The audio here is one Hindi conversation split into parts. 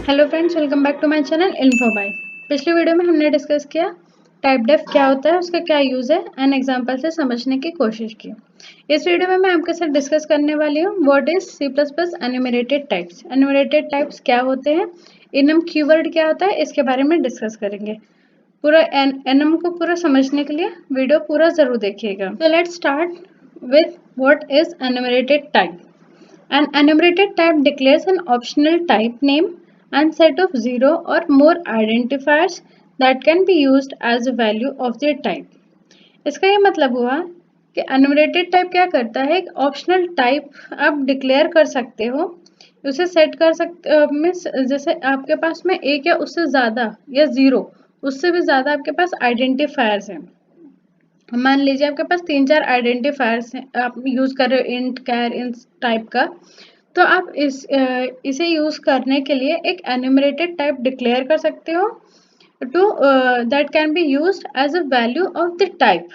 Hello friends, welcome back to my channel Infobyte. पिछली वीडियो में हमने डिस्कस किया टाइप डेफ क्या होता है, उसका क्या यूज़ है एंड एग्जांपल से समझने की कोशिश की। इस वीडियो में मैं आपके साथ डिस्कस करने वाली हूँ what is C plus plus enumerated types. Enumerated types क्या होते हैं, इनम कीवर्ड क्या होता है, इसके बारे में डिस्कस करेंगे। पूरा एनम को पूरा समझने के लिए वीडियो पूरा जरूर देखिएगा। तो let's start with what is enumerated type. An enumerated type declares an optional type name and set of zero or more identifiers that can be used as a value of their type. इसका ये मतलब हुआ कि enumerated type क्या करता है, एक optional type आप declare कर सकते हो, उसे सेट कर सकते जैसे आपके पास में एक या उससे ज़्यादा या ज़ीरो उससे भी ज़्यादा आपके पास आइडेंटिफायर्स हैं। मान लीजिए आपके पास 3-4 आइडेंटिफायर्स हैं, आप यूज़ कर रहे हो इंट कैर इन टाइप का, तो आप इसे यूज़ करने के लिए एक एन्यूमरेटेड टाइप डिक्लेयर कर सकते हो to that can be used as a value of the type.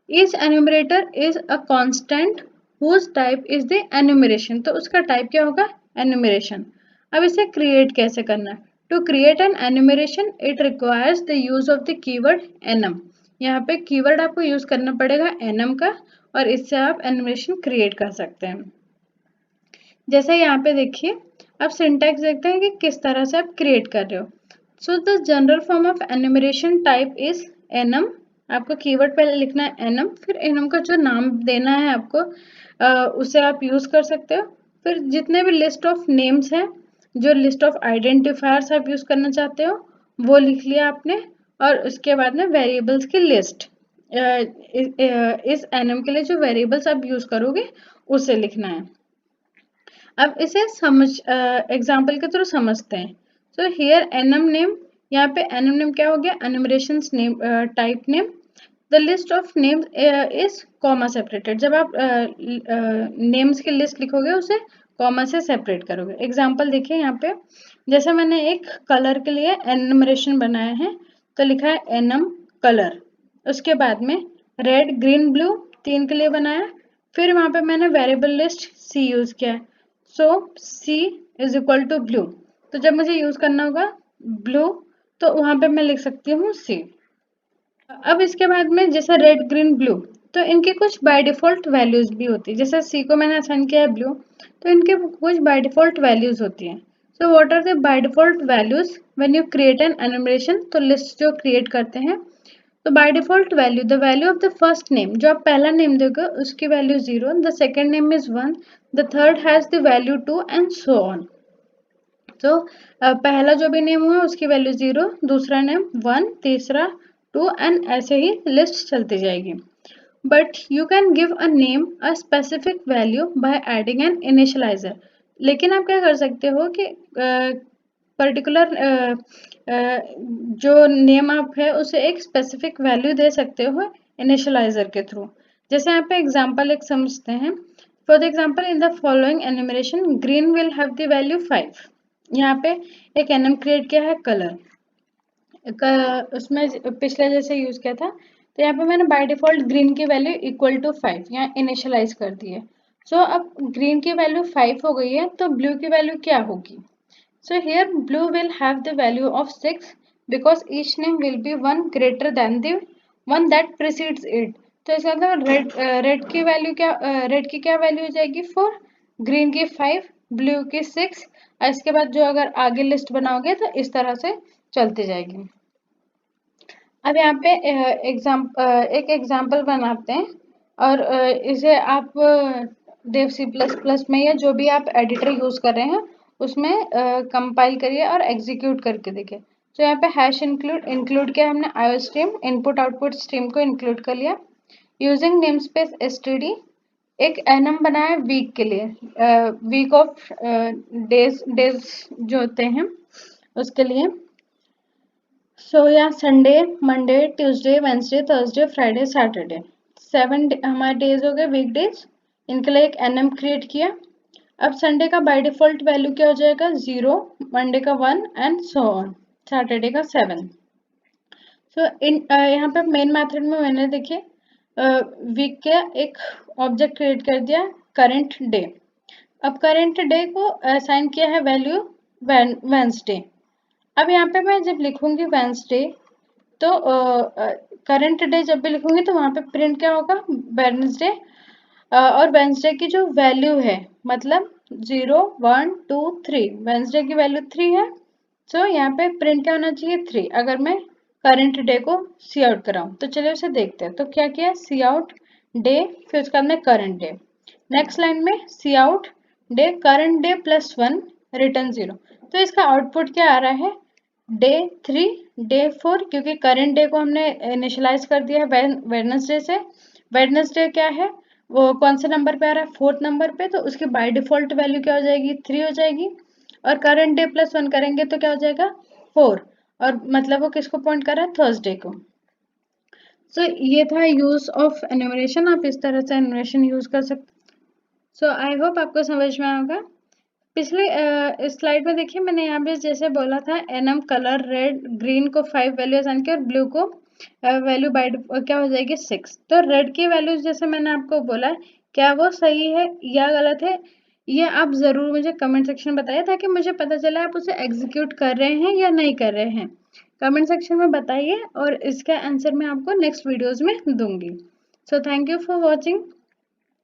Each enumerator is a constant whose type is the enumeration. तो उसका टाइप क्या होगा, एन्यूमरेशन। अब इसे क्रिएट कैसे करना है, to create an enumeration it requires the use of the keyword enum. यहाँ पे कीवर्ड आपको यूज करना पड़ेगा एनम का, और इससे आप एन्यूमरेशन क्रिएट कर सकते हैं। जैसे यहाँ पे देखिए, आप सिंटैक्स देखते हैं कि किस तरह से आप क्रिएट कर रहे हो। So the general form of enumeration type is annum. आपको कीवर्ड पहले लिखना है एनम, फिर एनम का जो नाम देना है आपको उसे आप यूज कर सकते हो। फिर जितने भी लिस्ट ऑफ नेम्स हैं, जो लिस्ट ऑफ आइडेंटिफायर्स आप यूज करना चाहते हो वो लिख लिया आपने, और उसके बाद में वेरिएबल्स की लिस्ट, इस एनम के लिए जो वेरिएबल्स आप यूज करोगे उसे लिखना है। अब इसे समझ एग्जाम्पल के थ्रू समझते हैं। सो हियर एनम नेम, यहाँ पे एनम नेम क्या हो गया, enumeration name type name. The list of names is comma separated. जब आप नेम्स की लिस्ट लिखोगे उसे कॉमा से सेपरेट करोगे। एग्जाम्पल देखिए यहाँ पे, जैसे मैंने एक कलर के लिए एनुमरेशन बनाया है, तो लिखा है एनम कलर। उसके बाद में रेड ग्रीन ब्लू 3 के लिए बनाया, फिर वहाँ पे मैंने वेरिएबल लिस्ट सी यूज किया है। So C is equal to blue. तो जब मुझे यूज करना होगा ब्लू, तो वहां पे मैं लिख सकती हूँ C। अब इसके बाद में जैसे रेड ग्रीन ब्लू, तो इनके कुछ बाय डिफॉल्ट वैल्यूज भी होती है। जैसे C को मैंने असाइन किया है ब्लू, तो इनके कुछ बाय डिफॉल्ट वैल्यूज होती हैं। So what are the by default values when you create an enumeration. तो लिस्ट जो क्रिएट करते हैं, तो by default value, the value of the first name, जो आप पहला नेम दोगे उसकी value 0, the second name is 1, the third has the value 2 and so on. तो पहला जो भी नेम हुआ उसकी वैल्यू 0, दूसरा नेम 1, तीसरा 2 एंड ऐसे ही लिस्ट चलती जाएगी। But you can give a name a specific value by adding N initialiser. लेकिन आप क्या कर सकते हो कि पर्टिकुलर जो नेम आप है उसे एक स्पेसिफिक वैल्यू दे सकते हो इनिशियलाइजर के थ्रू। जैसे यहाँ पे एग्जांपल एक समझते हैं। For the example in the following enumeration green will have the value 5। यहाँ पे एक एनम क्रिएट किया है कलर, उसमें पिछले जैसे यूज किया था, तो यहाँ पे मैंने बाय डिफॉल्ट ग्रीन की वैल्यू इक्वल टू 5 यहाँ इनिशियलाइज कर दी है। सो अब ग्रीन की वैल्यू 5 हो गई है, तो ब्लू की वैल्यू क्या होगी। So here blue will have the value of 6 because each name will be one greater than the one that precedes it. तो इसका मतलब रेड की वैल्यू क्या, रेड की क्या वैल्यू हो जाएगी 4, ग्रीन की 5, ब्लू की 6। इसके बाद जो अगर आगे लिस्ट बनाओगे तो इस तरह से चलती जाएगी। अब यहाँ पे एक एग्जाम्पल बनाते हैं, और इसे आप देव सी प्लस प्लस में या जो भी आप एडिटर यूज कर रहे हैं उसमें कंपाइल करिए और एग्जीक्यूट करके देखिए। तो यहाँ पे हैश इंक्लूड किया हमने IO stream, input output stream को इंक्लूड कर लिया। यूजिंग नेम स्पेस std, एक एनम बनाया वीक के लिए, वीक ऑफ डेज जो होते हैं उसके लिए। सो यहाँ Sunday, Monday, Tuesday, Wednesday, Thursday, Friday, Saturday, 7 हमारे डेज हो गए, वीक डेज। इनके लिए एक एनएम क्रिएट किया। अब संडे का बाय डिफॉल्ट वैल्यू क्या हो जाएगा 0, मंडे का 1 एंड सो ऑन, सैटरडे का 7। सो यहाँ पे मेन मेथड में मैंने देखिए वीक का एक ऑब्जेक्ट क्रिएट कर दिया, करेंट डे। अब करेंट डे को असाइन किया है वैल्यू वेंसडे। अब यहाँ पे मैं जब लिखूंगी वेंसडे तो करंट डे जब भी लिखूंगी तो वहां पे प्रिंट क्या होगा, वेडनेसडे। और वेंसडे की जो वैल्यू है, मतलब 0 1 2 3, वेंसडे की वैल्यू 3 है, तो यहाँ पे प्रिंट क्या होना चाहिए 3, अगर मैं करंट डे को सी आउट कराऊं। तो चलिए उसे देखते हैं। तो क्या किया, सी आउट डे, फिर उसके बाद में करंट डे। नेक्स्ट लाइन में C out day current day +1 return 0। तो इसका आउटपुट क्या आ रहा है, डे 3 डे 4, क्योंकि करंट डे को हमने इनिशियलाइज कर दिया है वेडनेसडे से। वेडनेसडे क्या है, वो कौन से नंबर पे आ रहा है, 4th नंबर पे, तो उसकी बाय डिफॉल्ट वैल्यू क्या हो जाएगी, 3 हो जाएगी। और करंट डे +1 करेंगे तो क्या हो जाएगा, 4। और मतलब वो किसको पॉइंट कर रहा है, थर्सडे को। सो ये था यूज ऑफ एन्यूमरेशन। आप इस तरह से एन्यूमरेशन यूज कर सकते। सो आई होप आपको समझ में आएगा। पिछले स्लाइड में देखिए, मैंने यहाँ पे जैसे बोला था, एनम कलर रेड ग्रीन को 5 वैल्यू असाइन की और ब्लू को वैल्यू बाय क्या हो जाएगी 6। तो रेड की वैल्यूज जैसे मैंने आपको बोला है, क्या वो सही है या गलत है, ये आप ज़रूर मुझे कमेंट सेक्शन में बताइए, ताकि मुझे पता चले आप उसे एग्जीक्यूट कर रहे हैं या नहीं कर रहे हैं। कमेंट सेक्शन में बताइए और इसका आंसर मैं आपको नेक्स्ट वीडियोज़ में दूंगी। So thank you for watching.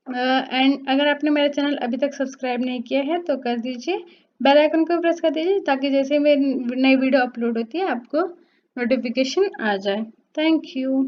And अगर आपने मेरा चैनल अभी तक सब्सक्राइब नहीं किया है तो कर दीजिए, बेल आइकन को प्रेस कर दीजिए, ताकि जैसे मेरी नई वीडियो अपलोड होती है आपको नोटिफिकेशन आ जाए। Thank you.